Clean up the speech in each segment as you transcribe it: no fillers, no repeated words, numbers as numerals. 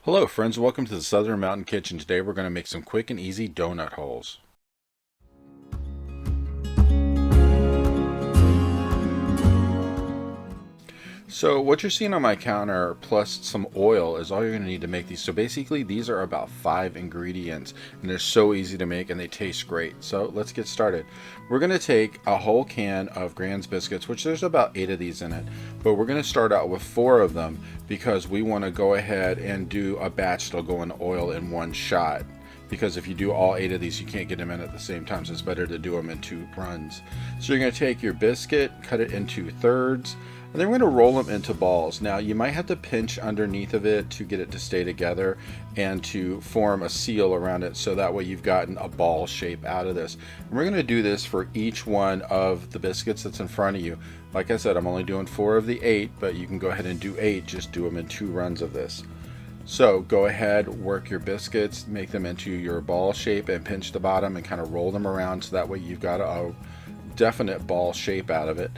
Hello friends, welcome to the Southern Mountain Kitchen. Today we're going to make some quick and easy donut holes. So what you're seeing on my counter plus some oil is all you're going to need to make these. So basically these are about 5 ingredients and they're so easy to make and they taste great. So let's get started. We're going to take a whole can of Grand's biscuits, which there's about 8 of these in it, but we're going to start out with 4 of them because we want to go ahead and do a batch that'll go in oil in one shot. Because if you do all 8 of these, you can't get them in at the same time, so it's better to do them in 2 runs. So you're going to take your biscuit, cut it into thirds, and then we're going to roll them into balls. Now you might have to pinch underneath of it to get it to stay together and to form a seal around it, so that way you've gotten a ball shape out of this. And we're going to do this for each one of the biscuits that's in front of you. Like I said, I'm only doing 4 of the 8, but you can go ahead and do 8, just do them in 2 runs of this. So go ahead, work your biscuits, make them into your ball shape and pinch the bottom and kind of roll them around so that way you've got a definite ball shape out of it.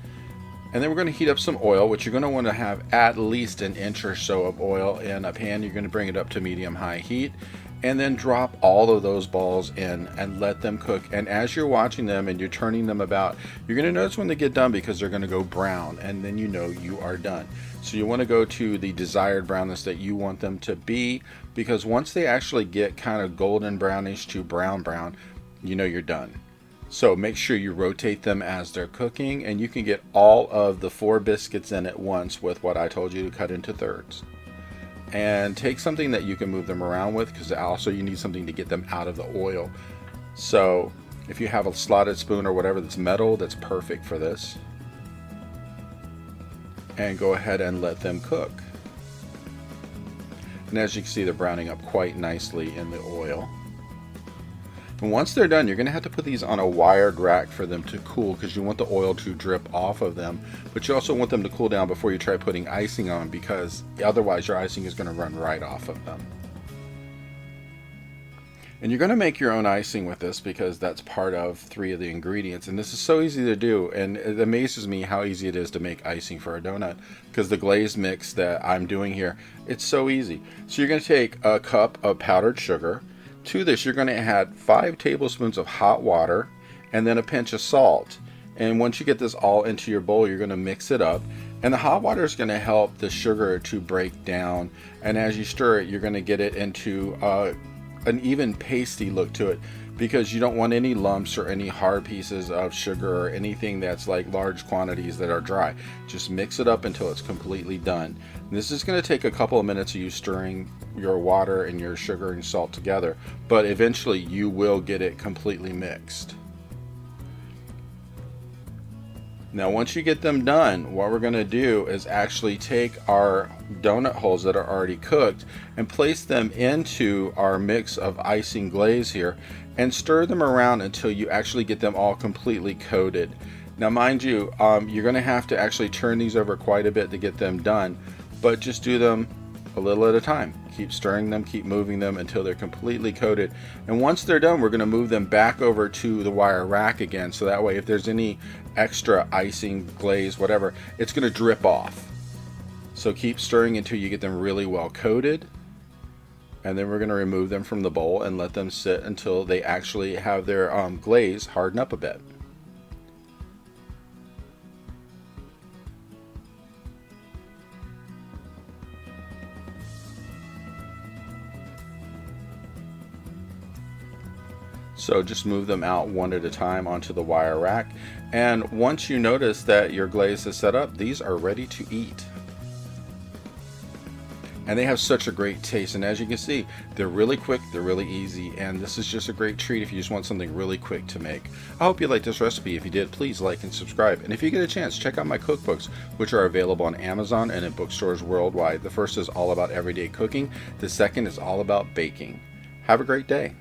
And then we're going to heat up some oil, which you're going to want to have at least an inch or so of oil in a pan. You're going to bring it up to medium-high heat and then drop all of those balls in and let them cook. And as you're watching them and you're turning them about, you're going to notice when they get done because they're going to go brown, and then you know you are done. So you want to go to the desired brownness that you want them to be, because once they actually get kind of golden brownish to brown, you know you're done. So make sure you rotate them as they're cooking, and you can get all of the 4 biscuits in at once with what I told you to cut into thirds. And take something that you can move them around with, because also you need something to get them out of the oil. So if you have a slotted spoon or whatever that's metal, that's perfect for this. And go ahead and let them cook. And as you can see, they're browning up quite nicely in the oil. And once they're done, you're going to have to put these on a wired rack for them to cool, because you want the oil to drip off of them, but you also want them to cool down before you try putting icing on, because otherwise your icing is going to run right off of them. And you're going to make your own icing with this, because that's part of 3 of the ingredients, and this is so easy to do, and it amazes me how easy it is to make icing for a donut, because the glaze mix that I'm doing here, it's so easy. So you're going to take a cup of powdered sugar. To this, you're going to add 5 tablespoons of hot water and then a pinch of salt. And once you get this all into your bowl, you're going to mix it up. And the hot water is going to help the sugar to break down. And as you stir it, you're going to get it into an even pasty look to it, because you don't want any lumps or any hard pieces of sugar or anything that's like large quantities that are dry. Just mix it up until it's completely done. And this is going to take a couple of minutes of you stirring your water and your sugar and salt together, but eventually you will get it completely mixed. Now once you get them done, what we're going to do is actually take our donut holes that are already cooked and place them into our mix of icing glaze here and stir them around until you actually get them all completely coated. Now mind you, you're going to have to actually turn these over quite a bit to get them done, but just do them a little at a time. Keep stirring them, keep moving them until they're completely coated. And once they're done, we're going to move them back over to the wire rack again, so that way if there's any extra icing, glaze, whatever, it's going to drip off. So keep stirring until you get them really well coated. And then we're going to remove them from the bowl and let them sit until they actually have their glaze harden up a bit. So just move them out one at a time onto the wire rack. And once you notice that your glaze is set up, these are ready to eat. And they have such a great taste. And as you can see, they're really quick, they're really easy, and this is just a great treat if you just want something really quick to make. I hope you liked this recipe. If you did, please like and subscribe. And if you get a chance, check out my cookbooks, which are available on Amazon and in bookstores worldwide. The first is all about everyday cooking. The second is all about baking. Have a great day.